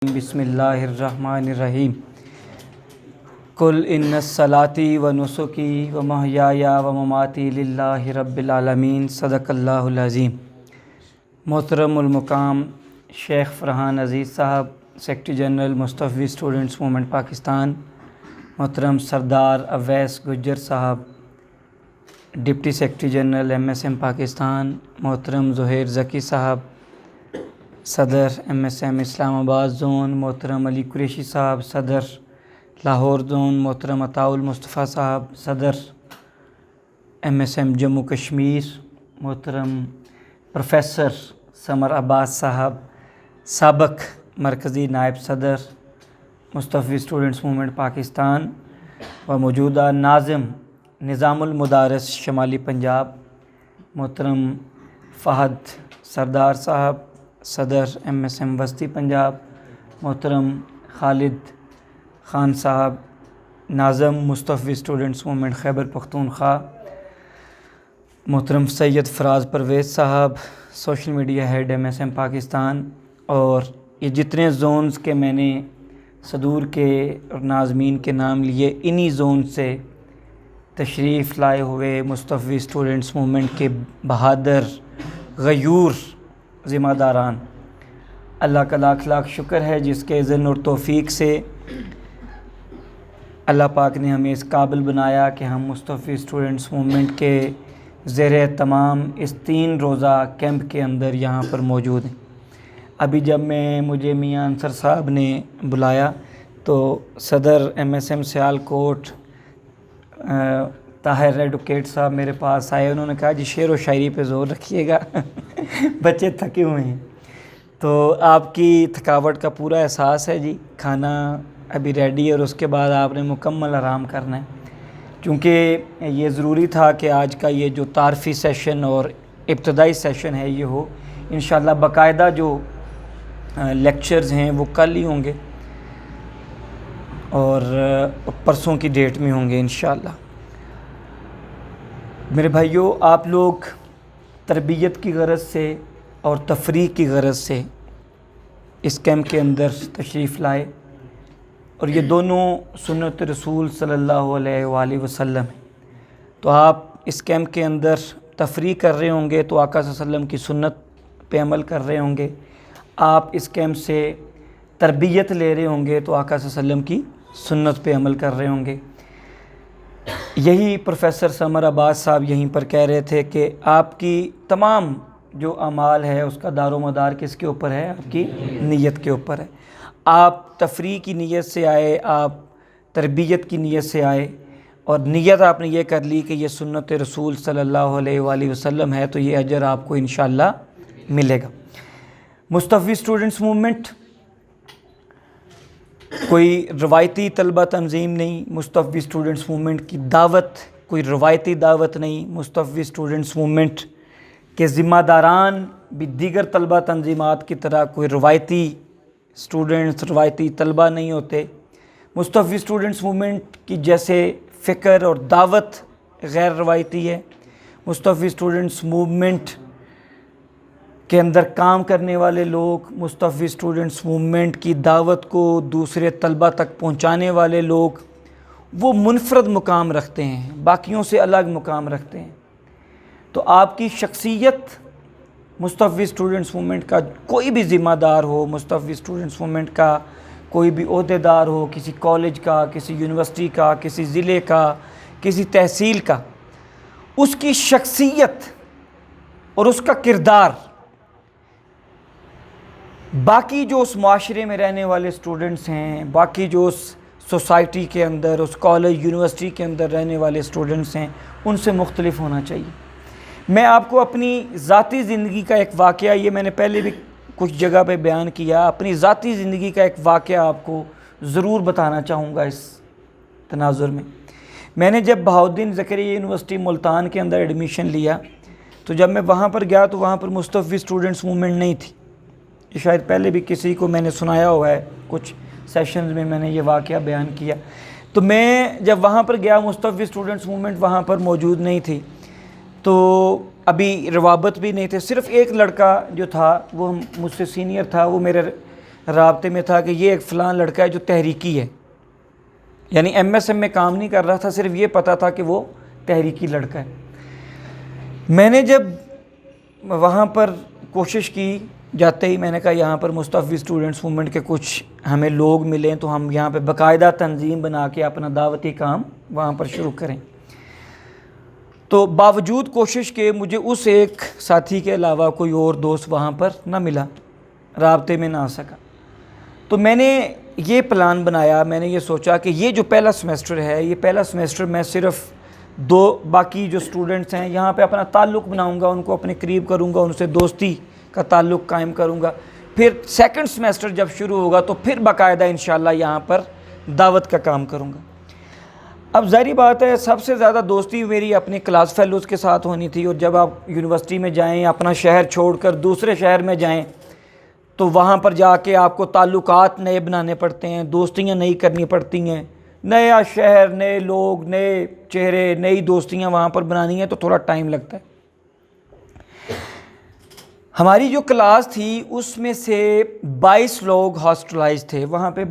بسم اللہ الرحمن الرحیم قل ان الصلاۃ و نسکی و محیای و مماتی للہ رب العالمین صدق اللہ العظیم۔ محترم المقام شیخ فرحان عزیز صاحب، سیکرٹری جنرل مصطفی اسٹوڈنٹس موومنٹ پاکستان، محترم سردار اویس گجر صاحب، deputy secretary general MSM Pakistan, محترم زہیر ذکی صاحب، صدر MSM اسلام آباد زون، محترم علی قریشی صاحب، صدر لاہور زون، محترم عطاء المصطفیٰ صاحب، صدر MSM جموں کشمیر، محترم پروفیسر سمر عباس صاحب، سابق مرکزی نائب صدر مصطفی اسٹوڈنٹس موومنٹ پاکستان و موجودہ ناظم نظام المدارس شمالی پنجاب، محترم فہد سردار صاحب، صدر MSM وسطی پنجاب، محترم خالد خان صاحب، ناظم مصطفی اسٹوڈنٹس موومنٹ خیبر پختونخوا، محترم سید فراز پرویز صاحب، social media had MSM Pakistan, اور یہ جتنے زونز کے میں نے صدور کے اور ناظمین کے نام لیے، انہی زون سے تشریف لائے ہوئے مصطفی اسٹوڈنٹس موومنٹ کے بہادر غیور ذمہ داران، اللہ کا لاکھ لاکھ شکر ہے جس کے اذن اور توفیق سے اللہ پاک نے ہمیں اس قابل بنایا کہ ہم مصطفی اسٹوڈنٹس موومنٹ کے زیر اہتمام اس 3 روزہ کیمپ کے اندر یہاں پر موجود ہیں۔ ابھی جب مجھے میاں انصر صاحب نے بلایا تو صدر MSM سیال کوٹ طاہر ایڈوکیٹ صاحب میرے پاس آئے، انہوں نے کہا جی شعر و شاعری پہ زور رکھیے گا بچے تھکے ہوئے ہیں، تو آپ کی تھکاوٹ کا پورا احساس ہے جی، کھانا ابھی ریڈی ہے اور اس کے بعد آپ نے مکمل آرام کرنا ہے، کیونکہ یہ ضروری تھا کہ آج کا یہ جو تعارفی سیشن اور ابتدائی سیشن ہے یہ ہو۔ انشاءاللہ باقاعدہ جو لیکچرز ہیں وہ کل ہی ہوں گے اور پرسوں کی ڈیٹ میں ہوں گے انشاءاللہ۔ میرے بھائیوں، آپ لوگ تربیت کی غرض سے اور تفریح کی غرض سے اس کیمپ کے اندر تشریف لائے، اور یہ دونوں سنت رسول صلی اللہ علیہ وآلہ وسلم ہیں، تو آپ اس کیمپ کے اندر تفریح کر رہے ہوں گے تو آقا صلی اللہ علیہ وسلم کی سنت پہ عمل کر رہے ہوں گے، آپ اس کیمپ سے تربیت لے رہے ہوں گے تو آقا صلی اللہ علیہ وسلم کی سنت پہ عمل کر رہے ہوں گے۔ یہی پروفیسر سمر عباس صاحب یہیں پر کہہ رہے تھے کہ آپ کی تمام جو اعمال ہے اس کا دار و مدار کس کے اوپر ہے؟ آپ کی نیت کے اوپر ہے۔ آپ تفریح کی نیت سے آئے، آپ تربیت کی نیت سے آئے، اور نیت آپ نے یہ کر لی کہ یہ سنت رسول صلی اللہ علیہ وآلہ وسلم ہے، تو یہ اجر آپ کو انشاءاللہ ملے گا۔ مصطفی اسٹوڈنٹس موومنٹ کوئی روایتی طلبہ تنظیم نہیں، مصطفی اسٹوڈنٹس موومنٹ کی دعوت کوئی روایتی دعوت نہیں، مصطفی اسٹوڈنٹس موومنٹ کے ذمہ داران بھی دیگر طلبہ تنظیمات کی طرح کوئی روایتی اسٹوڈنٹس، روایتی طلبہ نہیں ہوتے۔ مصطفی اسٹوڈنٹس موومنٹ کی جیسے فکر اور دعوت غیر روایتی ہے، مصطفی اسٹوڈنٹس موومنٹ کے اندر کام کرنے والے لوگ، مصطفی اسٹوڈنٹس موومنٹ کی دعوت کو دوسرے طلبہ تک پہنچانے والے لوگ، وہ منفرد مقام رکھتے ہیں، باقیوں سے الگ مقام رکھتے ہیں۔ تو آپ کی شخصیت مصطفی اسٹوڈنٹس موومنٹ کا کوئی بھی ذمہ دار ہو، مصطفی اسٹوڈنٹس موومنٹ کا کوئی بھی عہدیدار ہو، کسی کالج کا، کسی یونیورسٹی کا، کسی ضلع کا، کسی تحصیل کا، اس کی شخصیت اور اس کا کردار باقی جو اس معاشرے میں رہنے والے اسٹوڈنٹس ہیں، باقی جو اس سوسائٹی کے اندر، اس کالج یونیورسٹی کے اندر رہنے والے اسٹوڈنٹس ہیں، ان سے مختلف ہونا چاہیے۔ میں آپ کو اپنی ذاتی زندگی کا ایک واقعہ، یہ میں نے پہلے بھی کچھ جگہ پہ بیان کیا، اپنی ذاتی زندگی کا ایک واقعہ آپ کو ضرور بتانا چاہوں گا اس تناظر میں۔ میں نے جب بہاؤالدین زکریا یونیورسٹی ملتان کے اندر ایڈمیشن لیا تو جب میں وہاں پر گیا تو وہاں پر مصطفی اسٹوڈنٹس موومنٹ نہیں تھی، یہ شاید پہلے بھی کسی کو میں نے سنایا ہوا ہے، کچھ سیشنز میں نے یہ واقعہ بیان کیا۔ تو میں جب وہاں پر گیا مصطفی اسٹوڈنٹس موومنٹ وہاں پر موجود نہیں تھی، تو ابھی روابط بھی نہیں تھے، صرف ایک لڑکا جو تھا وہ مجھ سے سینئر تھا، وہ میرے رابطے میں تھا کہ یہ ایک فلاں لڑکا ہے جو تحریکی ہے، یعنی ایم ایس ایم میں کام نہیں کر رہا تھا، صرف یہ پتہ تھا کہ وہ تحریکی لڑکا ہے۔ میں نے جب وہاں پر کوشش کی، جاتے ہی میں نے کہا یہاں پر مستفی اسٹوڈنٹس موومنٹ کے کچھ ہمیں لوگ ملیں تو ہم یہاں پہ باقاعدہ تنظیم بنا کے اپنا دعوتی کام وہاں پر شروع کریں۔ تو باوجود کوشش کے مجھے اس ایک ساتھی کے علاوہ کوئی اور دوست وہاں پر نہ ملا، رابطے میں نہ آ سکا۔ تو میں نے یہ پلان بنایا، میں نے یہ سوچا کہ یہ جو پہلا سمیسٹر ہے، یہ پہلا سمیسٹر میں صرف باقی جو اسٹوڈنٹس ہیں یہاں پہ اپنا تعلق بناؤں گا، ان کو اپنے قریب کروں گا، ان سے دوستی کا تعلق قائم کروں گا۔ پھر سیکنڈ سمیسٹر جب شروع ہوگا تو پھر باقاعدہ انشاءاللہ یہاں پر دعوت کا کام کروں گا۔ اب ظاہری بات ہے سب سے زیادہ دوستی میری اپنے کلاس فیلوز کے ساتھ ہونی تھی، اور جب آپ یونیورسٹی میں جائیں، اپنا شہر چھوڑ کر دوسرے شہر میں جائیں تو وہاں پر جا کے آپ کو تعلقات نئے بنانے پڑتے ہیں، دوستیاں نئی کرنی پڑتی ہیں، نیا شہر، نئے لوگ، نئے چہرے، نئی دوستیاں وہاں پر بنانی ہیں تو تھوڑا ٹائم لگتا ہے۔ ہماری جو کلاس تھی اس میں سے 22 لوگ ہاسٹلائز تھے، وہاں پہ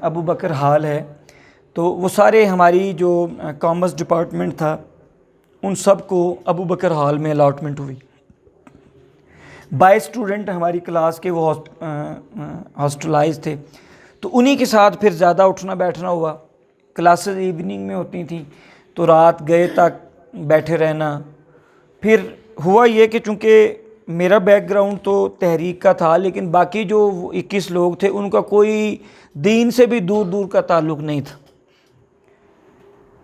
ابو بکر ہال ہے، تو وہ سارے ہماری جو کامرس ڈپارٹمنٹ تھا ان سب کو ابو بکر ہال میں الاٹمنٹ ہوئی۔ 22 اسٹوڈنٹ ہماری کلاس کے وہ ہاسٹلائز تھے، تو انہی کے ساتھ پھر زیادہ اٹھنا بیٹھنا ہوا۔ کلاسز ایوننگ میں ہوتی تھیں تو رات گئے تک بیٹھے رہنا۔ پھر ہوا یہ کہ چونکہ میرا بیک گراؤنڈ تو تحریک کا تھا، لیکن باقی جو 21 لوگ تھے ان کا کوئی دین سے بھی دور دور کا تعلق نہیں تھا،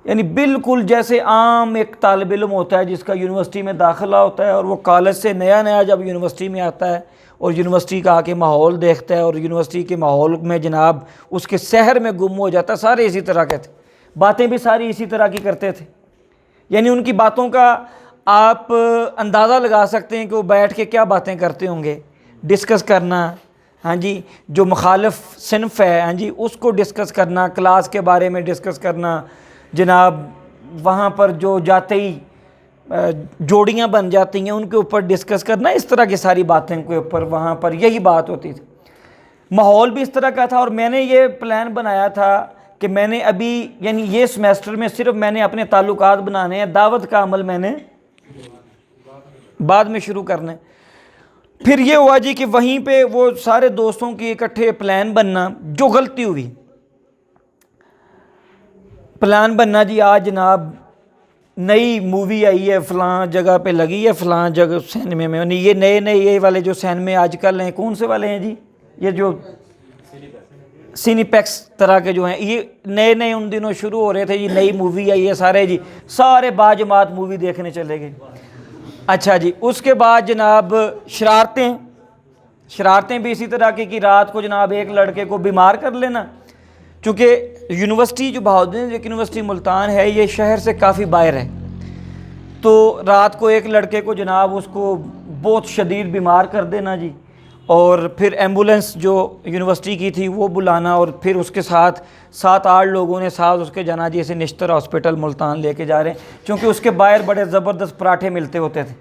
یعنی بالکل جیسے عام ایک طالب علم ہوتا ہے جس کا یونیورسٹی میں داخلہ ہوتا ہے اور وہ کالج سے نیا جب یونیورسٹی میں آتا ہے اور یونیورسٹی کا آ کے ماحول دیکھتا ہے اور یونیورسٹی کے ماحول میں جناب اس کے شہر میں گم ہو جاتا ہے، سارے اسی طرح کے تھے، باتیں بھی ساری اسی طرح کی کرتے تھے، یعنی ان کی باتوں کا آپ اندازہ لگا سکتے ہیں کہ وہ بیٹھ کے کیا باتیں کرتے ہوں گے، ڈسکس کرنا، ہاں جی، جو مخالف صنف ہے ہاں جی اس کو ڈسکس کرنا، کلاس کے بارے میں ڈسکس کرنا، جناب وہاں پر جو جاتے ہی جوڑیاں بن جاتی ہیں ان کے اوپر ڈسکس کرنا، اس طرح کی ساری باتیں کے اوپر وہاں پر یہی بات ہوتی تھی۔ ماحول بھی اس طرح کا تھا، اور میں نے یہ پلان بنایا تھا کہ میں نے ابھی یعنی یہ سمیسٹر میں صرف میں نے اپنے تعلقات بنانے ہیں، دعوت کا عمل میں نے بعد میں شروع کرنا ہے۔ پھر یہ ہوا جی کہ وہیں پہ وہ سارے دوستوں کی اکٹھے پلان بننا، جو غلطی ہوئی پلان بننا جی آج جناب نئی مووی آئی ہے فلاں جگہ پہ لگی ہے فلاں جگہ سینمے میں، یہ نئے یہ والے جو سینمے آج کل ہیں کون سے والے ہیں جی، یہ جو سینی پیکس طرح کے جو ہیں یہ نئے ان دنوں شروع ہو رہے تھے، یہ نئی مووی آئی ہے، سارے باجماعت مووی دیکھنے چلے گئے۔ اچھا جی، اس کے بعد جناب شرارتیں بھی اسی طرح کی رات کو جناب ایک لڑکے کو بیمار کر لینا، چونکہ یونیورسٹی جو بہاؤالدین یونیورسٹی ملتان ہے یہ شہر سے کافی باہر ہے، تو رات کو ایک لڑکے کو جناب اس کو بہت شدید بیمار کر دینا جی، اور پھر ایمبولنس جو یونیورسٹی کی تھی وہ بلانا، اور پھر اس کے ساتھ 7-8 لوگوں نے ساتھ اس کے جانا جی اسے نشتر ہاسپٹل ملتان لے کے جا رہے ہیں، چونکہ اس کے باہر بڑے زبردست پراٹھے ملتے ہوتے تھے،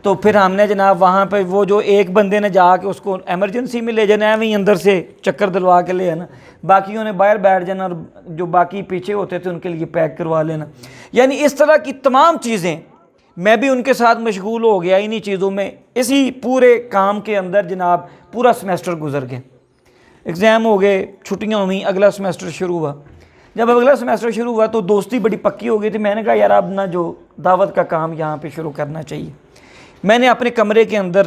تو پھر ہم نے جناب وہاں پہ وہ جو ایک بندے نے جا کے اس کو ایمرجنسی میں لے جانا ہے، وہیں اندر سے چکر دلوا کے لے آنا، باقیوں نے باہر بیٹھ جانا، اور جو باقی پیچھے ہوتے تھے ان کے لیے پیک کروا لینا، یعنی اس طرح کی تمام چیزیں میں بھی ان کے ساتھ مشغول ہو گیا انہی چیزوں میں، اسی پورے کام کے اندر جناب پورا سمیسٹر گزر گیا، ایگزام ہو گئے، چھٹیاں ہوئیں، اگلا سمیسٹر شروع ہوا۔ جب اگلا سمیسٹر شروع ہوا تو دوستی بڑی پکی ہو گئی تھی، میں نے کہا یار اب نا جو دعوت کا کام یہاں پہ شروع کرنا چاہیے۔ میں نے اپنے کمرے کے اندر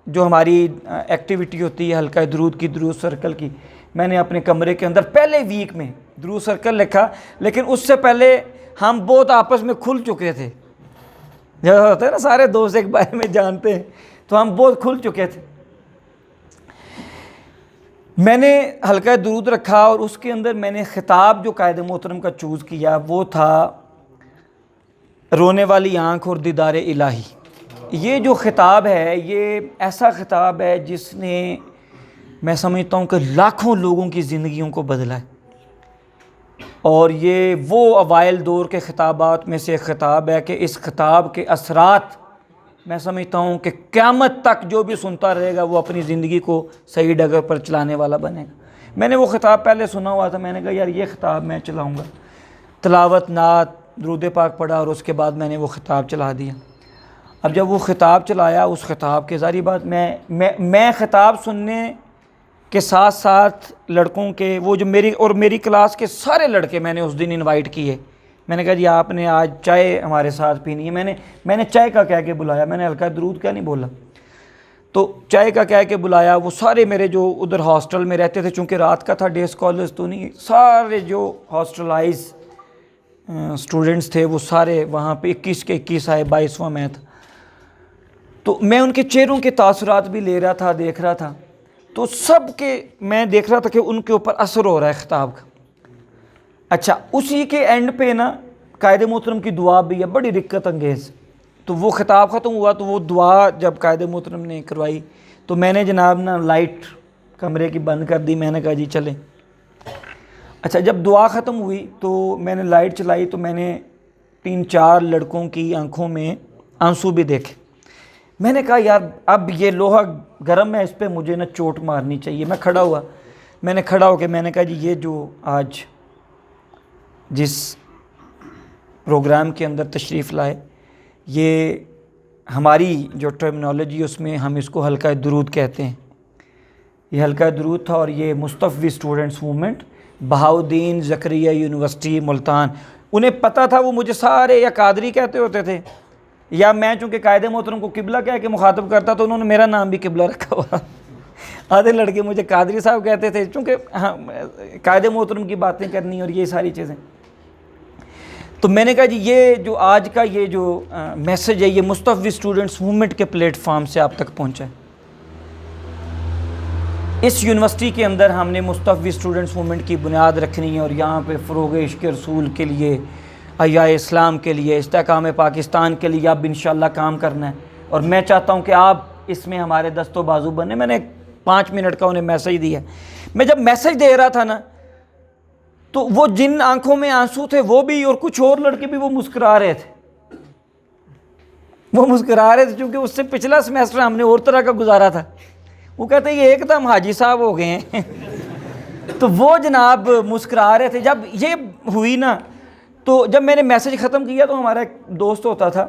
جو ہماری ایکٹیویٹی ہوتی ہے حلقہ درود کی، درود سرکل کی، میں نے اپنے کمرے کے اندر پہلے ویک میں درود سرکل لکھا، لیکن اس سے پہلے ہم بہت آپس میں کھل چکے تھے، جب ہوتا ہے نا سارے دوست ایک بارے میں جانتے ہیں، تو ہم بہت کھل چکے تھے۔ میں نے حلقہ درود رکھا اور اس کے اندر میں نے خطاب جو قائد محترم کا چوز کیا وہ تھا رونے والی آنکھ اور دیدار الہی۔ یہ جو خطاب ہے یہ ایسا خطاب ہے جس نے میں سمجھتا ہوں کہ لاکھوں لوگوں کی زندگیوں کو بدلا ہے، اور یہ وہ اوائل دور کے خطابات میں سے ایک خطاب ہے کہ اس خطاب کے اثرات میں سمجھتا ہوں کہ قیامت تک جو بھی سنتا رہے گا وہ اپنی زندگی کو صحیح ڈگر پر چلانے والا بنے گا۔ میں نے وہ خطاب پہلے سنا ہوا تھا، میں نے کہا یار یہ خطاب میں چلاؤں گا، تلاوت، نعت، درود پاک پڑھا اور اس کے بعد میں نے وہ خطاب چلا دیا۔ اب جب وہ خطاب چلایا، اس خطاب کے ظاہری بات میں خطاب سننے کے ساتھ ساتھ لڑکوں کے وہ جو میری کلاس کے سارے لڑکے میں نے اس دن انوائٹ کیے۔ میں نے کہا جی آپ نے آج چائے ہمارے ساتھ پینی ہے۔ میں نے چائے کا کہہ کے بلایا، میں نے ہلکا درود کا نہیں بولا، تو چائے کا کہہ کے بلایا۔ وہ سارے میرے جو ادھر ہاسٹل میں رہتے تھے، چونکہ رات کا تھا، ڈے اسکالرز تو نہیں، سارے جو ہاسٹلائز اسٹوڈنٹس تھے وہ سارے وہاں پہ 21 کے 21 آئے، 22واں میں تھا۔ تو میں ان کے چہروں کے تاثرات بھی لے رہا تھا، دیکھ رہا تھا، تو سب کے میں دیکھ رہا تھا کہ ان کے اوپر اثر ہو رہا ہے خطاب کا۔ اچھا، اسی کے اینڈ پہ نا قائد محترم کی دعا بھی ہے، بڑی رقت انگیز۔ تو وہ خطاب ختم ہوا تو وہ دعا جب قائد محترم نے کروائی تو میں نے جناب نا لائٹ کمرے کی بند کر دی، میں نے کہا جی چلیں۔ اچھا، جب دعا ختم ہوئی تو میں نے لائٹ چلائی تو میں نے 3-4 لڑکوں کی آنکھوں میں آنسو بھی دیکھے۔ میں نے کہا یار اب یہ لوہا گرم ہے، اس پہ مجھے نا چوٹ مارنی چاہیے۔ میں کھڑا ہوا، میں نے کھڑا ہو کے میں نے کہا جی یہ جو آج جس پروگرام کے اندر تشریف لائے، یہ ہماری جو ٹرمنالوجی اس میں ہم اس کو حلقہ درود کہتے ہیں۔ یہ حلقہ درود تھا اور یہ مصطفی اسٹوڈنٹس موومنٹ، بہاؤالدین زکریا یونیورسٹی ملتان، انہیں پتہ تھا، وہ مجھے سارے یا قادری کہتے ہوتے تھے یا میں چونکہ قائد محترم کو قبلہ کہہ کے مخاطب کرتا تو انہوں نے میرا نام بھی قبلہ رکھا ہوا۔ آدھے لڑکے مجھے قادری صاحب کہتے تھے، چونکہ ہاں قائد محترم کی باتیں کرنی اور یہ ساری چیزیں۔ تو میں نے کہا جی یہ جو آج کا یہ جو میسج ہے یہ مصطفی اسٹوڈنٹس موومنٹ کے پلیٹ فارم سے آپ تک پہنچا ہے۔ اس یونیورسٹی کے اندر ہم نے مصطفی اسٹوڈنٹس موومنٹ کی بنیاد رکھنی ہے اور یہاں پہ فروغ عشق رسول کے لیے، احیاء اسلام کے لیے، استحکام پاکستان کے لیے اب انشاءاللہ کام کرنا ہے۔ اور میں چاہتا ہوں کہ آپ اس میں ہمارے دست و بازو بنے۔ میں نے 5 منٹ کا انہیں میسج دیا۔ میں جب میسج دے رہا تھا نا تو وہ جن آنکھوں میں آنسو تھے وہ بھی، اور کچھ اور لڑکے بھی وہ مسکرا رہے تھے، وہ مسکرا رہے تھے چونکہ اس سے پچھلا سمیسٹر ہم نے اور طرح کا گزارا تھا۔ وہ کہتے ہیں یہ ایک دم حاجی صاحب ہو گئے ہیں۔ تو وہ جناب مسکرا رہے تھے۔ جب یہ ہوئی نا تو جب میں نے میسج ختم کیا تو ہمارا ایک دوست ہوتا تھا،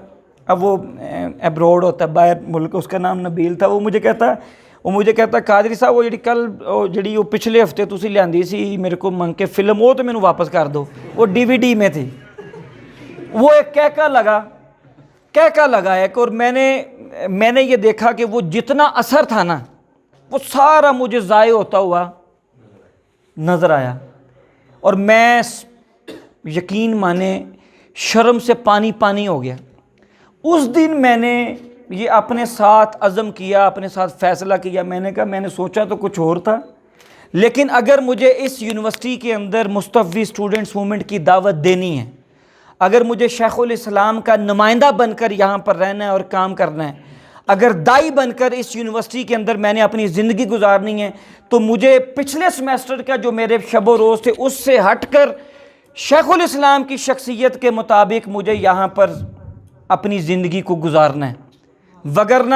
اب وہ ایبروڈ ہوتا ہے، باہر ملک، اس کا نام نبیل تھا، وہ مجھے کہتا قادری صاحب وہ جڑی کل جڑی وہ پچھلے ہفتے تسی لیاندی سی میرے کو منگ کے فلم، وہ تو مینوں واپس کر دو، وہ DVD میں تھی۔ وہ ایک کہکا لگا ایک، اور میں نے یہ دیکھا کہ وہ جتنا اثر تھا نا وہ سارا مجھے ضائع ہوتا ہوا نظر آیا، اور میں یقین مانے شرم سے پانی ہو گیا۔ اس دن میں نے یہ اپنے ساتھ عزم کیا، اپنے ساتھ فیصلہ کیا، میں نے کہا میں نے سوچا تو کچھ اور تھا، لیکن اگر مجھے اس یونیورسٹی کے اندر مصطفی اسٹوڈنٹس موومنٹ کی دعوت دینی ہے، اگر مجھے شیخ الاسلام کا نمائندہ بن کر یہاں پر رہنا ہے اور کام کرنا ہے، اگر دائی بن کر اس یونیورسٹی کے اندر میں نے اپنی زندگی گزارنی ہے، تو مجھے پچھلے سمیسٹر کا جو میرے شب و روز تھے اس سے ہٹ کر شیخ الاسلام کی شخصیت کے مطابق مجھے یہاں پر اپنی زندگی کو گزارنا ہے، وگرنہ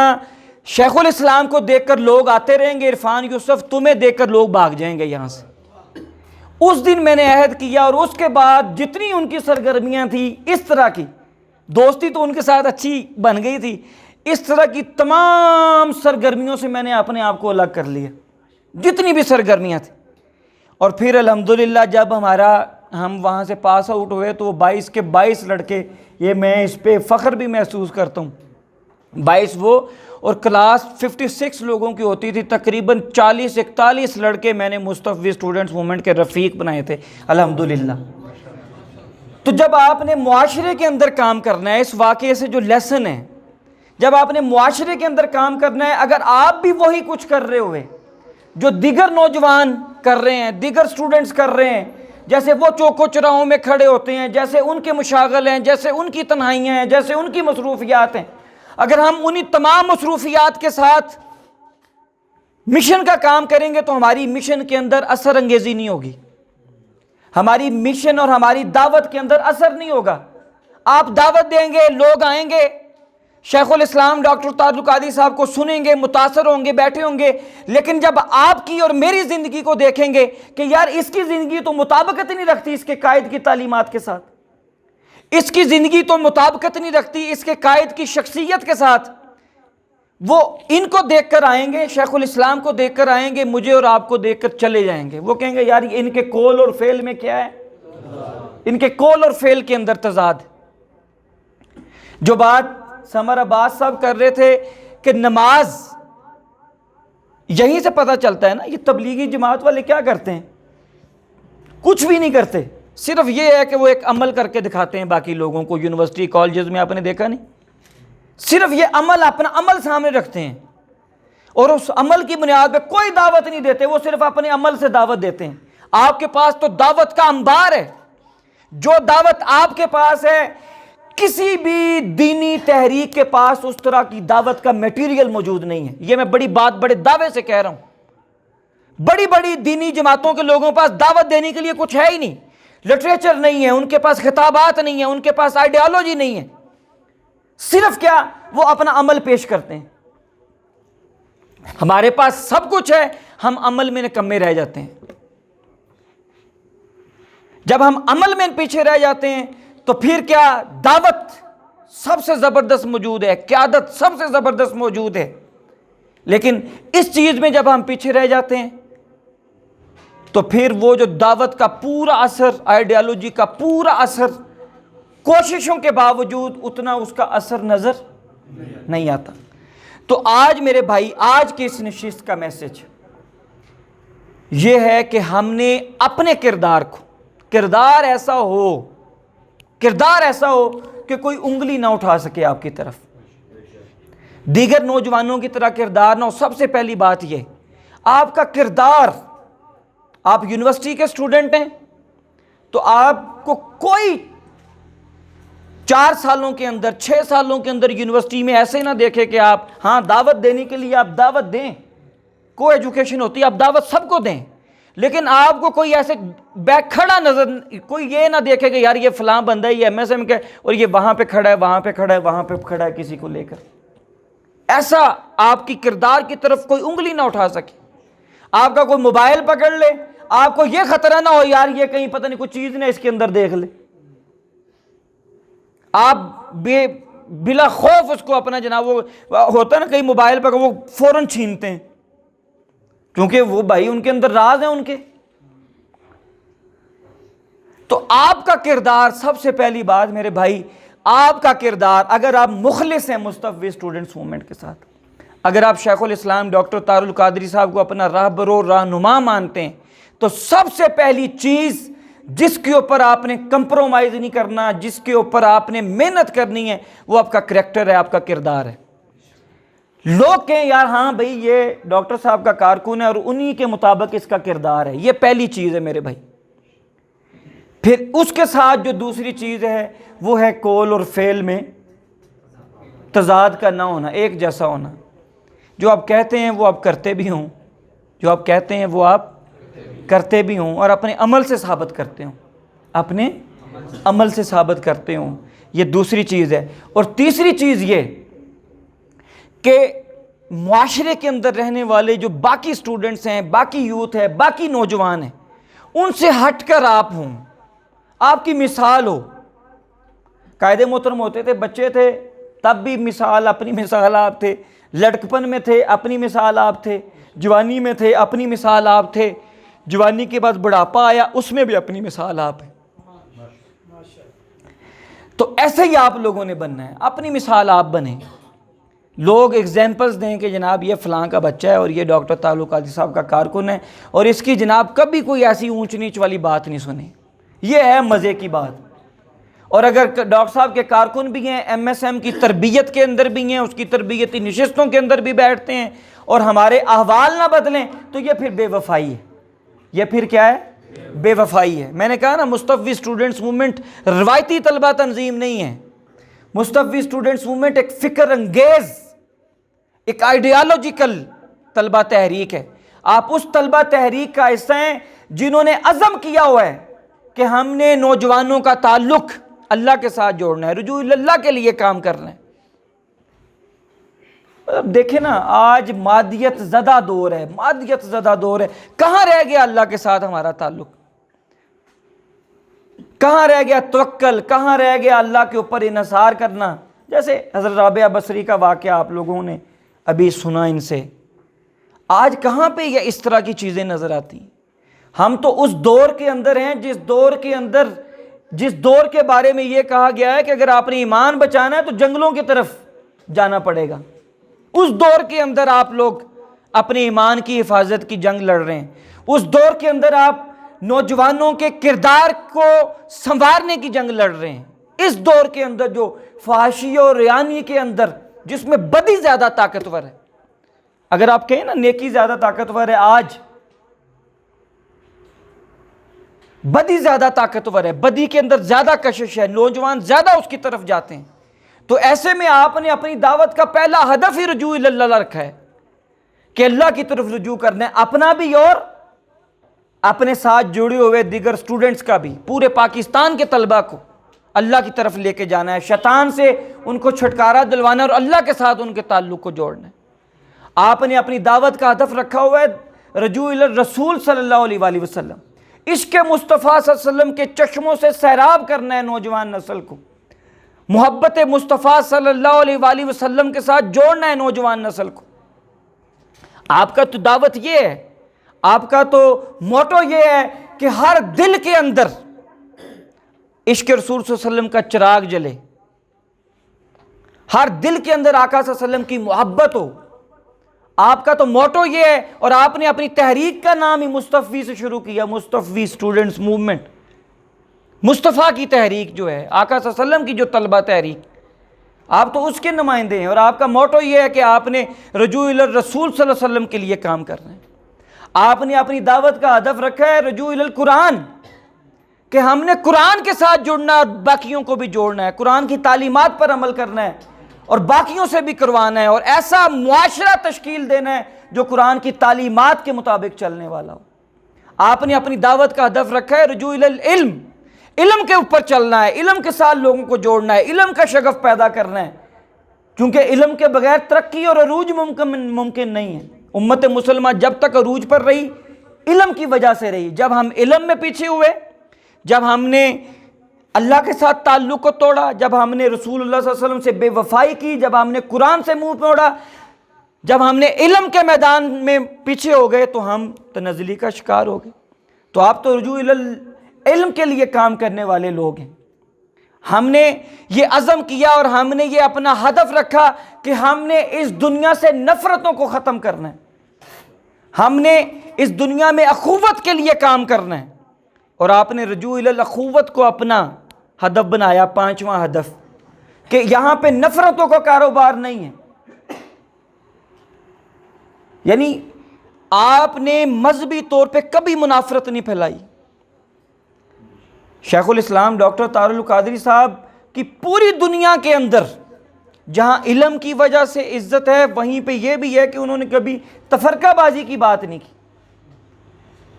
شیخ الاسلام کو دیکھ کر لوگ آتے رہیں گے، عرفان یوسف تمہیں دیکھ کر لوگ بھاگ جائیں گے یہاں سے۔ اس دن میں نے عہد کیا، اور اس کے بعد جتنی ان کی سرگرمیاں تھیں اس طرح کی، دوستی تو ان کے ساتھ اچھی بن گئی تھی، اس طرح کی تمام سرگرمیوں سے میں نے اپنے آپ کو الگ کر لیا، جتنی بھی سرگرمیاں تھیں۔ اور پھر الحمدللہ جب ہم وہاں سے پاس آؤٹ ہوئے تو 22 کے 22 لڑکے، یہ میں اس پہ فخر بھی محسوس کرتا ہوں، 22 وہ، اور کلاس 56 لوگوں کی ہوتی تھی، تقریباً 40-41 لڑکے میں نے مصطفی اسٹوڈنٹس موومنٹ کے رفیق بنائے تھے الحمدللہ۔ تو جب آپ نے معاشرے کے اندر کام کرنا ہے، اس واقعے سے جو لیسن ہے، جب آپ نے معاشرے کے اندر کام کرنا ہے، اگر آپ بھی وہی کچھ کر رہے ہوئے جو دیگر نوجوان کر رہے ہیں، دیگر سٹوڈنٹس کر رہے ہیں، جیسے وہ چوکو چراہوں میں کھڑے ہوتے ہیں، جیسے ان کے مشاغل ہیں، جیسے ان کی تنہائیاں ہیں، جیسے ان کی مصروفیات ہیں، اگر ہم انہی تمام مصروفیات کے ساتھ مشن کا کام کریں گے تو ہماری مشن کے اندر اثر انگیزی نہیں ہوگی، ہماری مشن اور ہماری دعوت کے اندر اثر نہیں ہوگا۔ آپ دعوت دیں گے، لوگ آئیں گے، شیخ الاسلام ڈاکٹر طارق القادری صاحب کو سنیں گے، متاثر ہوں گے، بیٹھے ہوں گے، لیکن جب آپ کی اور میری زندگی کو دیکھیں گے کہ یار اس کی زندگی تو مطابقت نہیں رکھتی اس کے قائد کی تعلیمات کے ساتھ، اس کی زندگی تو مطابقت نہیں رکھتی اس کے قائد کی شخصیت کے ساتھ، وہ ان کو دیکھ کر آئیں گے، شیخ الاسلام کو دیکھ کر آئیں گے، مجھے اور آپ کو دیکھ کر چلے جائیں گے۔ وہ کہیں گے یار ان کے قول اور فعل میں کیا ہے، ان کے قول اور فعل کے اندر تضاد۔ جو بات سمر عباس صاحب کر رہے تھے کہ نماز، یہیں سے پتہ چلتا ہے نا یہ تبلیغی جماعت والے کیا کرتے ہیں، کچھ بھی نہیں کرتے، صرف یہ ہے کہ وہ ایک عمل کر کے دکھاتے ہیں باقی لوگوں کو۔ یونیورسٹی کالجز میں آپ نے دیکھا نہیں، صرف یہ عمل، اپنا عمل سامنے رکھتے ہیں اور اس عمل کی بنیاد پہ کوئی دعوت نہیں دیتے، وہ صرف اپنے عمل سے دعوت دیتے ہیں۔ آپ کے پاس تو دعوت کا انبار ہے، جو دعوت آپ کے پاس ہے کسی بھی دینی تحریک کے پاس اس طرح کی دعوت کا میٹیریل موجود نہیں ہے۔ یہ میں بڑی بات بڑے دعوے سے کہہ رہا ہوں، بڑی بڑی دینی جماعتوں کے لوگوں پاس دعوت دینے کے لیے کچھ ہے ہی نہیں، لٹریچر نہیں ہے ان کے پاس، خطابات نہیں ہیں ان کے پاس، آئیڈیالوجی نہیں ہے، صرف کیا وہ اپنا عمل پیش کرتے ہیں۔ ہمارے پاس سب کچھ ہے، ہم عمل میں نکمے رہ جاتے ہیں۔ جب ہم عمل میں پیچھے رہ جاتے ہیں تو پھر کیا، دعوت سب سے زبردست موجود ہے، قیادت سب سے زبردست موجود ہے، لیکن اس چیز میں جب ہم پیچھے رہ جاتے ہیں تو پھر وہ جو دعوت کا پورا اثر، آئیڈیالوجی کا پورا اثر، کوششوں کے باوجود اتنا اس کا اثر نظر نہیں آتا۔ تو آج میرے بھائی، آج کی اس نشست کا میسج یہ ہے کہ ہم نے اپنے کردار کو، کردار ایسا ہو کہ کوئی انگلی نہ اٹھا سکے آپ کی طرف، دیگر نوجوانوں کی طرح کردار نہ ہو۔ سب سے پہلی بات یہ، آپ کا کردار، آپ یونیورسٹی کے اسٹوڈنٹ ہیں تو آپ کو کوئی 4 سالوں کے اندر، 6 سالوں کے اندر یونیورسٹی میں ایسے نہ دیکھے کہ آپ، ہاں دعوت دینے کے لیے آپ دعوت دیں، کو ایجوکیشن ہوتی ہے، آپ دعوت سب کو دیں، لیکن آپ کو کوئی ایسے بیک کھڑا نظر، کوئی یہ نہ دیکھے کہ یار یہ فلاں بندہ ہے، یہ ایم ایس ایم کا اور یہ وہاں پہ کھڑا ہے، وہاں پہ کھڑا ہے، وہاں پہ کھڑا ہے کسی کو لے کر، ایسا آپ کی کردار کی طرف کوئی انگلی نہ اٹھا سکے۔ آپ کا کوئی موبائل پکڑ لے، آپ کو یہ خطرہ نہ ہو یار یہ کہیں پتہ نہیں کوئی چیز نہ اس کے اندر دیکھ لے، آپ بلا خوف اس کو اپنا، جناب وہ ہوتا ہے نا کئی موبائل پکڑ وہ فوراً چھینتے ہیں کیونکہ وہ بھائی ان کے اندر راز ہیں ان کے۔ تو آپ کا کردار، سب سے پہلی بات میرے بھائی، آپ کا کردار، اگر آپ مخلص ہیں مصطفی اسٹوڈنٹس موومنٹ کے ساتھ، اگر آپ شیخ الاسلام ڈاکٹر طارق القادری صاحب کو اپنا راہبر و رہنما مانتے ہیں تو سب سے پہلی چیز جس کے اوپر آپ نے کمپرومائز نہیں کرنا، جس کے اوپر آپ نے محنت کرنی ہے، وہ آپ کا کریکٹر ہے، آپ کا کردار ہے۔ لوگ کہیں یار ہاں بھئی یہ ڈاکٹر صاحب کا کارکن ہے اور انہی کے مطابق اس کا کردار ہے، یہ پہلی چیز ہے میرے بھائی۔ پھر اس کے ساتھ جو دوسری چیز ہے وہ ہے قول اور فعل میں تضاد کا نہ ہونا، ایک جیسا ہونا، جو آپ کہتے ہیں وہ آپ کرتے بھی ہوں، جو آپ کہتے ہیں وہ آپ کرتے بھی ہوں اور اپنے عمل سے ثابت کرتے ہوں، اپنے عمل سے ثابت کرتے ہوں، یہ دوسری چیز ہے۔ اور تیسری چیز یہ کہ معاشرے کے اندر رہنے والے جو باقی سٹوڈنٹس ہیں، باقی یوتھ ہے، باقی نوجوان ہیں، ان سے ہٹ کر آپ ہوں، آپ کی مثال ہو۔ قائد محترم ہوتے تھے، بچے تھے تب بھی مثال، اپنی مثال آپ تھے، لڑکپن میں تھے اپنی مثال آپ تھے، جوانی میں تھے اپنی مثال آپ تھے، جوانی کے بعد بڑھاپا آیا اس میں بھی اپنی مثال آپ ہیں۔ تو ایسے ہی آپ لوگوں نے بننا ہے، اپنی مثال آپ بنیں، لوگ ایگزامپلز دیں کہ جناب یہ فلاں کا بچہ ہے اور یہ ڈاکٹر طارق القادری صاحب کا کارکن ہے اور اس کی جناب کبھی کوئی ایسی اونچ نیچ والی بات نہیں سنی، یہ ہے مزے کی بات۔ اور اگر ڈاکٹر صاحب کے کارکن بھی ہیں، ایم ایس ایم کی تربیت کے اندر بھی ہیں، اس کی تربیتی نشستوں کے اندر بھی بیٹھتے ہیں اور ہمارے احوال نہ بدلیں تو یہ پھر بے وفائی ہے، یہ پھر کیا ہے؟ بے وفائی ہے۔ میں نے کہا نا مصطفی اسٹوڈنٹس موومنٹ روایتی طلبہ تنظیم نہیں ہے، مصطفی اسٹوڈنٹس موومنٹ ایک فکر انگیز، ایک آئیڈیالوجیکل طلبہ تحریک ہے۔ آپ اس طلبہ تحریک کا حصہ ہیں جنہوں نے عزم کیا ہوا ہے کہ ہم نے نوجوانوں کا تعلق اللہ کے ساتھ جوڑنا ہے، رجوع اللہ کے لیے کام کرنا ہے۔ دیکھیں نا، آج مادیت زدہ دور ہے، مادیت زدہ دور ہے. کہاں رہ گیا اللہ کے ساتھ ہمارا تعلق؟ کہاں رہ گیا توکل؟ کہاں رہ گیا اللہ کے اوپر انحصار کرنا؟ جیسے حضرت رابعہ بصری کا واقعہ آپ لوگوں نے ابھی سنا ان سے. آج کہاں پہ یہ اس طرح کی چیزیں نظر آتی ہیں؟ ہم تو اس دور کے اندر ہیں جس دور کے بارے میں یہ کہا گیا ہے کہ اگر آپ نے ایمان بچانا ہے تو جنگلوں کی طرف جانا پڑے گا. اس دور کے اندر آپ لوگ اپنے ایمان کی حفاظت کی جنگ لڑ رہے ہیں. اس دور کے اندر آپ نوجوانوں کے کردار کو سنوارنے کی جنگ لڑ رہے ہیں. اس دور کے اندر جو فحاشی اور ریانی کے اندر جس میں بدی زیادہ طاقتور ہے. اگر آپ کہیں نا نیکی زیادہ طاقتور ہے، آج بدی زیادہ طاقتور ہے، بدی کے اندر زیادہ کشش ہے، نوجوان زیادہ اس کی طرف جاتے ہیں. تو ایسے میں آپ نے اپنی دعوت کا پہلا ہدف ہی رجوع اللہ رکھا ہے کہ اللہ کی طرف رجوع کرنا ہے، اپنا بھی اور اپنے ساتھ جڑے ہوئے دیگر سٹوڈنٹس کا بھی، پورے پاکستان کے طلبہ کو اللہ کی طرف لے کے جانا ہے، شیطان سے ان کو چھٹکارا دلوانا اور اللہ کے ساتھ ان کے تعلق کو جوڑنا ہے. آپ نے اپنی دعوت کا ہدف رکھا ہوا ہے رجوع الرسول صلی اللہ علیہ وآلہ وسلم، عشق مصطفیٰ صلی اللہ علیہ وسلم کے چشموں سے سیراب کرنا ہے نوجوان نسل کو، محبت مصطفیٰ صلی اللہ علیہ وآلہ وسلم کے ساتھ جوڑنا ہے نوجوان نسل کو. آپ کا تو دعوت یہ ہے، آپ کا تو موٹو یہ ہے کہ ہر دل کے اندر عشق رسول صلی اللہ علیہ وسلم کا چراغ جلے، ہر دل کے اندر آقا صلی اللہ علیہ وسلم کی محبت ہو. آپ کا تو موٹو یہ ہے، اور آپ نے اپنی تحریک کا نام ہی مصطفی سے شروع کیا، مصطفی سٹوڈنٹس موومنٹ. مصطفیٰ کی تحریک جو ہے، آقا صلی اللہ علیہ وسلم کی جو طلبہ تحریک، آپ تو اس کے نمائندے ہیں، اور آپ کا موٹو یہ ہے کہ آپ نے رجوع الرسول صلی اللہ علیہ وسلم کے لیے کام کرنا ہے. آپ نے اپنی دعوت کا ہدف رکھا ہے رجوع القرآن، کہ ہم نے قرآن کے ساتھ جڑنا ہے، باقیوں کو بھی جوڑنا ہے، قرآن کی تعلیمات پر عمل کرنا ہے اور باقیوں سے بھی کروانا ہے، اور ایسا معاشرہ تشکیل دینا ہے جو قرآن کی تعلیمات کے مطابق چلنے والا ہو. آپ نے اپنی دعوت کا ہدف رکھا ہے رجوع العلم، علم کے اوپر چلنا ہے، علم کے ساتھ لوگوں کو جوڑنا ہے، علم کا شغف پیدا کرنا ہے، کیونکہ علم کے بغیر ترقی اور عروج ممکن نہیں ہے. امت مسلمہ جب تک عروج پر رہی، علم کی وجہ سے رہی. جب ہم علم میں پیچھے ہوئے، جب ہم نے اللہ کے ساتھ تعلق کو توڑا، جب ہم نے رسول اللہ صلی اللہ علیہ وسلم سے بے وفائی کی، جب ہم نے قرآن سے منہ موڑا، جب ہم نے علم کے میدان میں پیچھے ہو گئے، تو ہم تنزلی کا شکار ہو گئے. تو آپ تو رجوع علم کے لیے کام کرنے والے لوگ ہیں. ہم نے یہ عزم کیا اور ہم نے یہ اپنا ہدف رکھا کہ ہم نے اس دنیا سے نفرتوں کو ختم کرنا ہے، ہم نے اس دنیا میں اخوت کے لیے کام کرنا ہے. اور آپ نے رجوع الاخوت کو اپنا ہدف بنایا، پانچواں ہدف، کہ یہاں پہ نفرتوں کا کاروبار نہیں ہے. یعنی آپ نے مذہبی طور پہ کبھی منافرت نہیں پھیلائی. شیخ الاسلام ڈاکٹر طاہر القادری صاحب کی پوری دنیا کے اندر جہاں علم کی وجہ سے عزت ہے، وہیں پہ یہ بھی ہے کہ انہوں نے کبھی تفرقہ بازی کی بات نہیں کی،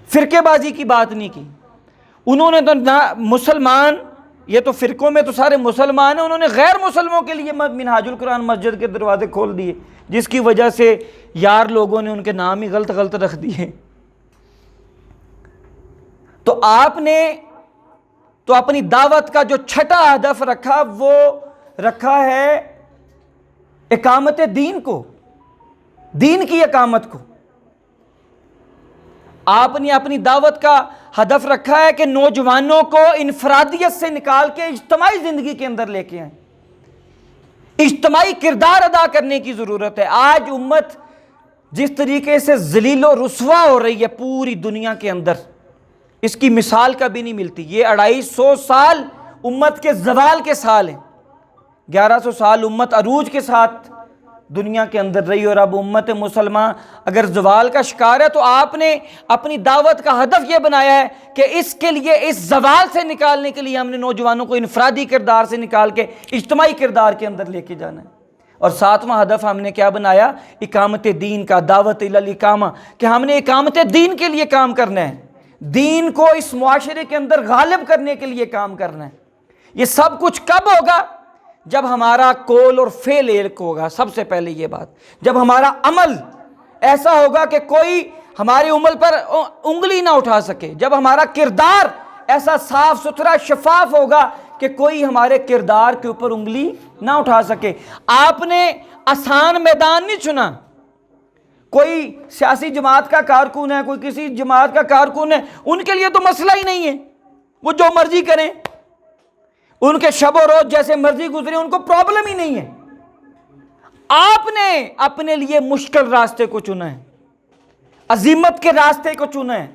فرقے بازی کی بات نہیں کی. انہوں نے تو نہ مسلمان، یہ تو فرقوں میں تو سارے مسلمان ہیں، انہوں نے غیر مسلموں کے لیے منہاج القرآن مسجد کے دروازے کھول دیے، جس کی وجہ سے یار لوگوں نے ان کے نام ہی غلط رکھ دیے. تو آپ نے تو اپنی دعوت کا جو چھٹا ہدف رکھا، وہ رکھا ہے اقامت دین کو، دین کی اقامت کو. آپ نے اپنی دعوت کا ہدف رکھا ہے کہ نوجوانوں کو انفرادیت سے نکال کے اجتماعی زندگی کے اندر لے کے آئیں، اجتماعی کردار ادا کرنے کی ضرورت ہے. آج امت جس طریقے سے ذلیل و رسوا ہو رہی ہے پوری دنیا کے اندر، اس کی مثال کبھی نہیں ملتی. یہ 250 سال امت کے زوال کے سال ہیں، 1100 سال امت عروج کے ساتھ دنیا کے اندر رہی، اور اب امت مسلمہ اگر زوال کا شکار ہے، تو آپ نے اپنی دعوت کا ہدف یہ بنایا ہے کہ اس کے لیے، اس زوال سے نکالنے کے لیے ہم نے نوجوانوں کو انفرادی کردار سے نکال کے اجتماعی کردار کے اندر لے کے جانا ہے. اور ساتواں ہدف ہم نے کیا بنایا؟ اقامت دین کا، دعوت الی الاقامہ، کہ ہم نے اقامت دین کے لیے کام کرنا ہے، دین کو اس معاشرے کے اندر غالب کرنے کے لیے کام کرنا ہے. یہ سب کچھ کب ہوگا؟ جب ہمارا قول اور فعل ایک ہوگا. سب سے پہلے یہ بات, جب ہمارا عمل ایسا ہوگا کہ کوئی ہماری عمل پر انگلی نہ اٹھا سکے, جب ہمارا کردار ایسا صاف ستھرا شفاف ہوگا کہ کوئی ہمارے کردار کے اوپر انگلی نہ اٹھا سکے. آپ نے آسان میدان نہیں چنا. کوئی سیاسی جماعت کا کارکن ہے, کوئی کسی جماعت کا کارکن ہے, ان کے لیے تو مسئلہ ہی نہیں ہے, وہ جو مرضی کریں, ان کے شب و روز جیسے مرضی گزرے, ان کو پرابلم ہی نہیں ہے. آپ نے اپنے لیے مشکل راستے کو چنا ہے, عزیمت کے راستے کو چنا ہے.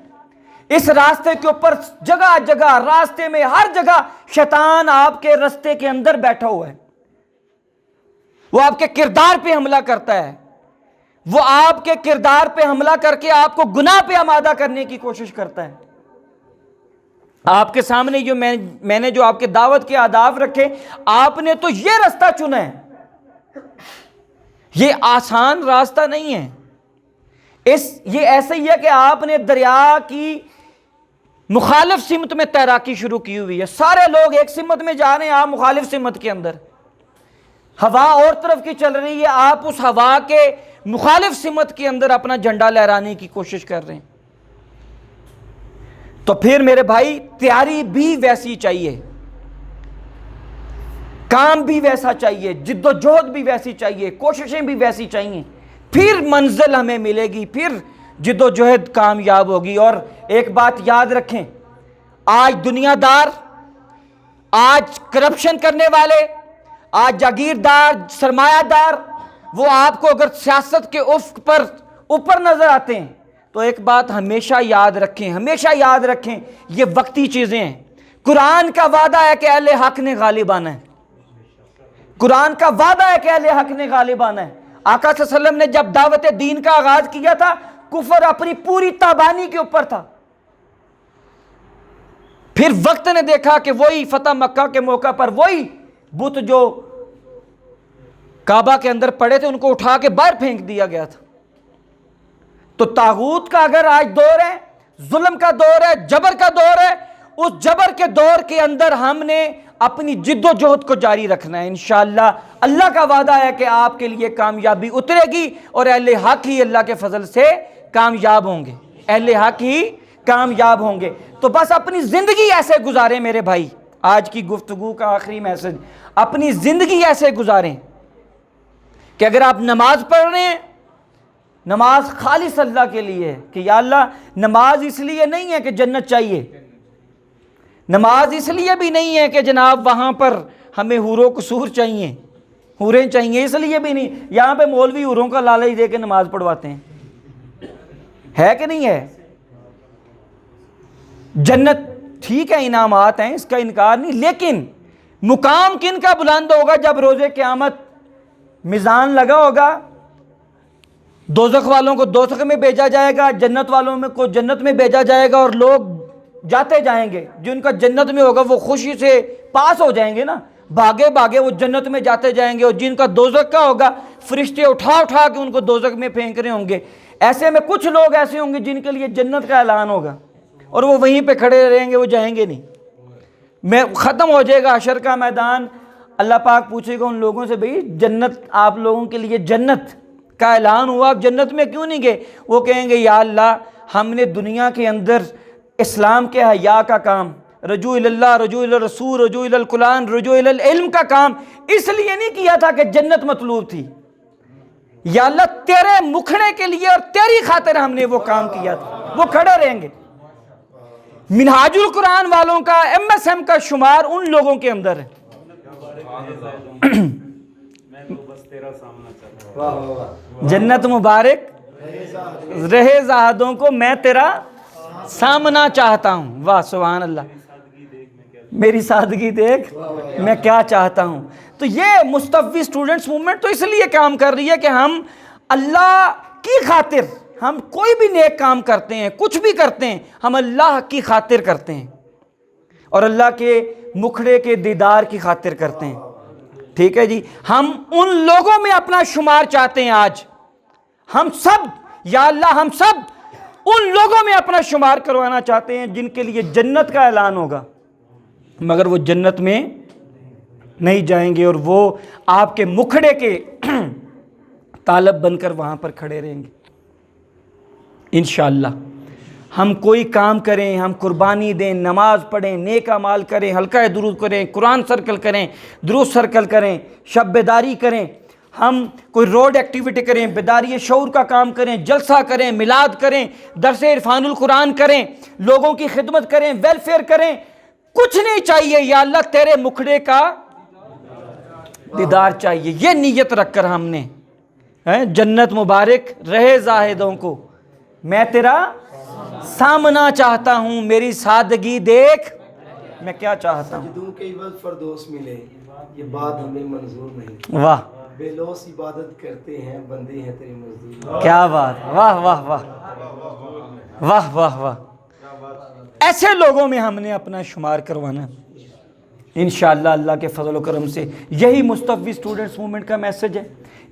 اس راستے کے اوپر جگہ جگہ, راستے میں ہر جگہ شیطان آپ کے راستے کے اندر بیٹھا ہوا ہے. وہ آپ کے کردار پہ حملہ کرتا ہے, وہ آپ کے کردار پہ حملہ کر کے آپ کو گناہ پہ آمادہ کرنے کی کوشش کرتا ہے. آپ کے سامنے جو میں نے جو آپ کے دعوت کے آداب رکھے, آپ نے تو یہ راستہ چنا ہے. یہ آسان راستہ نہیں ہے. یہ ایسا ہی ہے کہ آپ نے دریا کی مخالف سمت میں تیراکی شروع کی ہوئی ہے. سارے لوگ ایک سمت میں جا رہے ہیں, آپ مخالف سمت کے اندر. ہوا اور طرف کی چل رہی ہے, آپ اس ہوا کے مخالف سمت کے اندر اپنا جھنڈا لہرانے کی کوشش کر رہے ہیں. تو پھر میرے بھائی تیاری بھی ویسی چاہیے, کام بھی ویسا چاہیے, جد و جہد بھی ویسی چاہیے, کوششیں بھی ویسی چاہیے. پھر منزل ہمیں ملے گی, پھر جد و جہد کامیاب ہوگی. اور ایک بات یاد رکھیں, آج دنیا دار, آج کرپشن کرنے والے, آج جاگیردار, سرمایہ دار, وہ آپ کو اگر سیاست کے افق پر اوپر نظر آتے ہیں تو ایک بات ہمیشہ یاد رکھیں, ہمیشہ یاد رکھیں, یہ وقتی چیزیں ہیں. قرآن کا وعدہ ہے کہ اہل حق نے غالب آنا ہے. قرآن کا وعدہ ہے کہ اہل حق نے غالب آنا ہے. آقا صلی اللہ علیہ وسلم نے جب دعوت دین کا آغاز کیا تھا, کفر اپنی پوری تابانی کے اوپر تھا. پھر وقت نے دیکھا کہ وہی فتح مکہ کے موقع پر وہی بت جو کعبہ کے اندر پڑے تھے ان کو اٹھا کے باہر پھینک دیا گیا تھا. تو طاغوت کا اگر آج دور ہے, ظلم کا دور ہے, جبر کا دور ہے, اس جبر کے دور کے اندر ہم نے اپنی جد و جہد کو جاری رکھنا ہے. انشاءاللہ اللہ کا وعدہ ہے کہ آپ کے لیے کامیابی اترے گی اور اہل حق ہی اللہ کے فضل سے کامیاب ہوں گے, اہل حق ہی کامیاب ہوں گے. تو بس اپنی زندگی ایسے گزاریں میرے بھائی, آج کی گفتگو کا آخری میسج, اپنی زندگی ایسے گزاریں کہ اگر آپ نماز پڑھ رہے ہیں, نماز خالص اللہ کے لیے ہے کہ یا اللہ, نماز اس لیے نہیں ہے کہ جنت چاہیے, نماز اس لیے بھی نہیں ہے کہ جناب وہاں پر ہمیں حور و قصور چاہیے, حوریں چاہیے, اس لیے بھی نہیں. یہاں پہ مولوی حوروں کا لالچ دے کے نماز پڑھواتے ہیں, ہے کہ نہیں ہے؟ جنت ٹھیک ہے, انعامات ہیں, اس کا انکار نہیں, لیکن مقام کن کا بلند ہوگا جب روز قیامت میزان لگا ہوگا, دوزخ والوں کو دوزخ میں بھیجا جائے گا, جنت والوں کو جنت میں بھیجا جائے گا, اور لوگ جاتے جائیں گے. جن کا جنت میں ہوگا وہ خوشی سے پاس ہو جائیں گے نا, بھاگے بھاگے وہ جنت میں جاتے جائیں گے, اور جن کا دوزخ کا ہوگا فرشتے اٹھا اٹھا کے ان کو دوزخ میں پھینک رہے ہوں گے. ایسے میں کچھ لوگ ایسے ہوں گے جن کے لیے جنت کا اعلان ہوگا اور وہ وہیں پہ کھڑے رہیں گے, وہ جائیں گے نہیں. میں ختم ہو جائے گا حشر کا میدان, اللہ پاک پوچھے گا ان لوگوں سے, بھئی جنت آپ لوگوں کے لیے جنت کا اعلان ہوا, آپ جنت میں کیوں نہیں گئے؟ وہ کہیں گے یا اللہ, ہم نے دنیا کے اندر اسلام کے حیا کا کام, رجوع اللہ, رجوع الرسول, رجوع القرآن, رجوع العلم کا کام اس لیے نہیں کیا تھا کہ جنت مطلوب تھی. یا اللہ تیرے مکھڑے کے لیے اور تیری خاطر ہم نے وہ کام کیا تھا, وہ کھڑے رہیں گے. منہاج القرآن والوں کا MSM کا شمار ان لوگوں کے اندر ہے. جنت مبارک رہے زاہدوں کو, میں تیرا سامنا چاہتا ہوں. واہ سبحان اللہ, میری سادگی دیکھ میں کیا چاہتا ہوں. تو یہ مصطفی اسٹوڈنٹس موومنٹ تو اس لیے کام کر رہی ہے کہ ہم اللہ کی خاطر, ہم کوئی بھی نیک کام کرتے ہیں, کچھ بھی کرتے ہیں, ہم اللہ کی خاطر کرتے ہیں اور اللہ کے مکھڑے کے دیدار کی خاطر کرتے ہیں. ٹھیک ہے جی, ہم ان لوگوں میں اپنا شمار چاہتے ہیں. آج ہم سب, یا اللہ ہم سب ان لوگوں میں اپنا شمار کروانا چاہتے ہیں جن کے لیے جنت کا اعلان ہوگا, مگر وہ جنت میں نہیں جائیں گے، اور وہ آپ کے مکھڑے کے طالب بن کر وہاں پر کھڑے رہیں گے انشاءاللہ۔ ہم کوئی کام کریں، ہم قربانی دیں، نماز پڑھیں، نیک اعمال کریں، حلقہ درود کریں، قرآن سرکل کریں، درود سرکل کریں، شب بیداری کریں، ہم کوئی روڈ ایکٹیویٹی کریں، بیداری شعور کا کام کریں، جلسہ کریں، میلاد کریں، درس عرفان القرآن کریں، لوگوں کی خدمت کریں، ویلفیئر کریں، کچھ نہیں چاہیے یا اللہ تیرے مکھڑے کا دیدار چاہیے۔ یہ نیت رکھ کر ہم نے جنت مبارک رہے زاہدوں کو، میں تیرا سامنا چاہتا ہوں، میری سادگی دیکھ میں کیا چاہتا ہوں۔ سجدوں کے عوض فردوس ملے، یہ بات ہمیں منظور نہیں۔ واہ، بے لوث عبادت کرتے ہیں، بندے ہیں تیرے مزدور۔ کیا بات، واہ واہ واہ واہ واہ واہ، ایسے لوگوں میں ہم نے اپنا شمار کروانا انشاءاللہ اللہ کے فضل و کرم سے۔ یہی مصطفی اسٹوڈنٹس موومنٹ کا میسج ہے،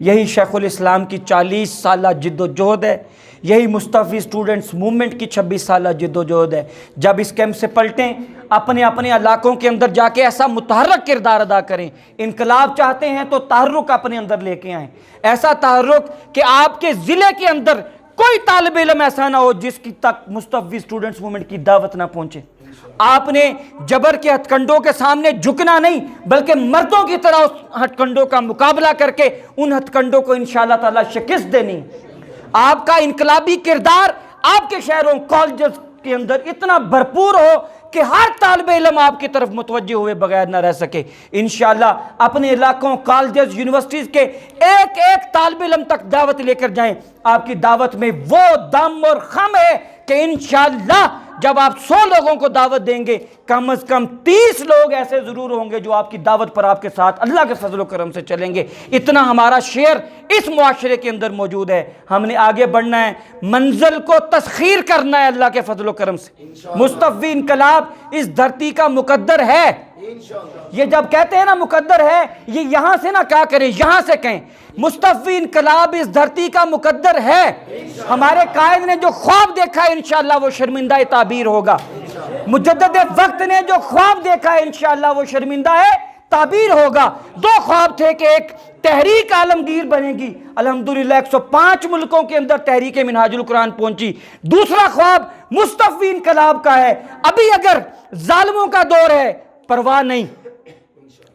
یہی شیخ الاسلام کی 40 سالہ جد و جہد ہے، یہی مصطفی اسٹوڈنٹس موومنٹ کی 26 سالہ جد و جہد ہے۔ جب اس کیمپ سے پلٹیں، اپنے اپنے علاقوں کے اندر جا کے ایسا متحرک کردار ادا کریں۔ انقلاب چاہتے ہیں تو تحرک اپنے اندر لے کے آئیں، ایسا تحرک کہ آپ کے ضلع کے اندر کوئی طالب علم ایسا نہ ہو جس کی تک مصطفی اسٹوڈنٹس موومنٹ کی دعوت نہ پہنچے۔ آپ نے جبر کے ہتھ کنڈوں کے سامنے جھکنا نہیں، بلکہ مردوں کی طرح اس ہتھ کنڈوں کا مقابلہ کر کے ان ہتھ کنڈوں کو انشاءاللہ تعالی شکست دینی۔ آپ کا انقلابی کردار آپ کے شہروں کالجز کے اندر اتنا بھرپور ہو کہ ہر طالب علم آپ کی طرف متوجہ ہوئے بغیر نہ رہ سکے۔ انشاءاللہ اپنے علاقوں، کالجز، یونیورسٹیز کے ایک ایک طالب علم تک دعوت لے کر جائیں۔ آپ کی دعوت میں وہ دم اور خم ہے کہ انشاءاللہ جب آپ 100 لوگوں کو دعوت دیں گے، کم از کم 30 لوگ ایسے ضرور ہوں گے جو آپ کی دعوت پر آپ کے ساتھ اللہ کے فضل و کرم سے چلیں گے۔ اتنا ہمارا شیئر اس معاشرے کے اندر موجود ہے۔ ہم نے آگے بڑھنا ہے، منزل کو تسخیر کرنا ہے اللہ کے فضل و کرم سے۔ مصطفی انقلاب اس دھرتی کا مقدر ہے۔ یہ جب کہتے ہیں نا مقدر ہے، یہ یہاں سے نہ کہا کریں، یہاں سے کہیں مصطفی انقلاب اس دھرتی کا مقدر ہے۔ ہمارے قائد نے جو خواب دیکھا ہے انشاءاللہ وہ شرمندہ تعبیر ہوگا۔ مجدد وقت نے جو خواب دیکھا ہے انشاءاللہ وہ شرمندہ تعبیر ہوگا۔ 2 خواب تھے کہ ایک تحریک عالمگیر بنے گی، الحمدللہ 105 ملکوں کے اندر تحریک منہاج القرآن پہنچی۔ دوسرا خواب مصطفی انقلاب کا ہے۔ ابھی اگر ظالموں کا دور ہے، پرواہ نہیں،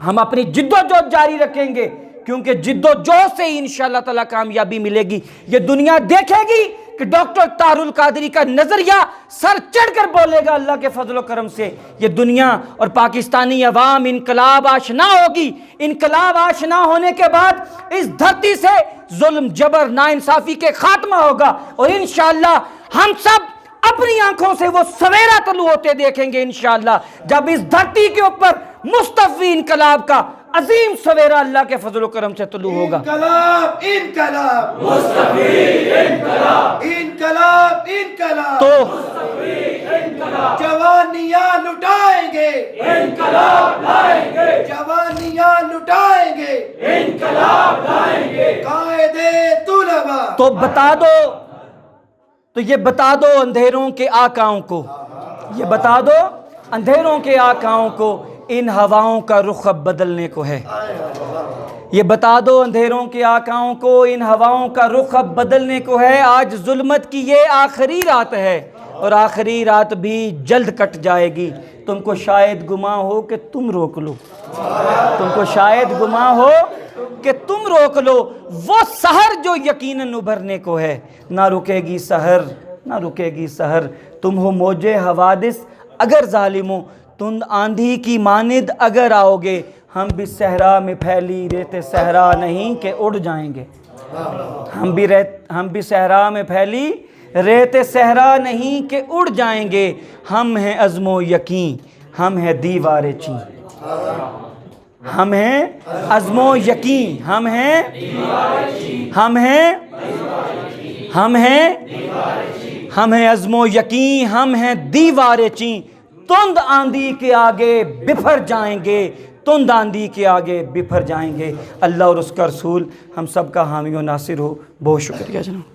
ہم اپنی جد و جہد جاری رکھیں گے، کیونکہ جد و جہد سے ہی انشاءاللہ تعالی کامیابی ملے گی۔ یہ دنیا دیکھے گی کہ ڈاکٹر طاہر القادری کا نظریہ سر چڑھ کر بولے گا اللہ کے فضل و کرم سے۔ یہ دنیا اور پاکستانی عوام انقلاب آشنا ہوگی۔ انقلاب آشنا ہونے کے بعد اس دھرتی سے ظلم، جبر، ناانصافی کے خاتمہ ہوگا، اور انشاءاللہ ہم سب اپنی آنکھوں سے وہ سویرا طلوع ہوتے دیکھیں گے انشاءاللہ، جب اس دھرتی کے اوپر مصطفی انقلاب کا عظیم سویرا اللہ کے فضل و کرم سے طلوع ہوگا۔ انقلاب انقلاب مصطفی انقلاب انقلاب انقلاب تو جوانیاں لٹائیں گے، انقلاب لائیں گے، جوانیاں لٹائیں گے، انقلاب لائیں گے، قائد طلباء۔ تو بتا دو، تو یہ بتا دو اندھیروں کے آقاؤں کو، یہ بتا دو اندھیروں کے آقاؤں کو، ان ہواؤں کا رخ اب بدلنے کو ہے۔ یہ بتا دو اندھیروں کے آقاؤں کو، ان ہواؤں کا رخ اب بدلنے کو ہے۔ آج ظلمت کی یہ آخری رات ہے، اور آخری رات بھی جلد کٹ جائے گی۔ تم کو شاید گمان ہو کہ تم روک لو، تم کو شاید گمان ہو کہ تم روک لو وہ سحر جو یقیناً ابھرنے کو ہے۔ نہ رکے گی سحر، نہ رکے گی سحر، تم ہو موجے حوادث اگر ظالموں، تند آندھی کی مانند اگر آؤ گے، ہم بھی صحرا میں پھیلی ریت صحرا نہیں کہ اڑ جائیں گے۔ ہم بھی صحرا میں پھیلی ریت صحرا نہیں کہ اڑ جائیں گے۔ ہم ہیں عزم و یقین، ہم ہیں دیوار چین، ہم ہیں عزم و یقین، ہم ہیں ہم ہیں ہم ہیں ہم ہیں عزم و یقین، ہم ہیں دیوار چین، تند آندھی کے آگے بفر جائیں گے، تند آندھی کے آگے بفر جائیں گے۔ اللہ اور اس کا رسول ہم سب کا حامی و ناصر ہو۔ بہت شکریہ جناب۔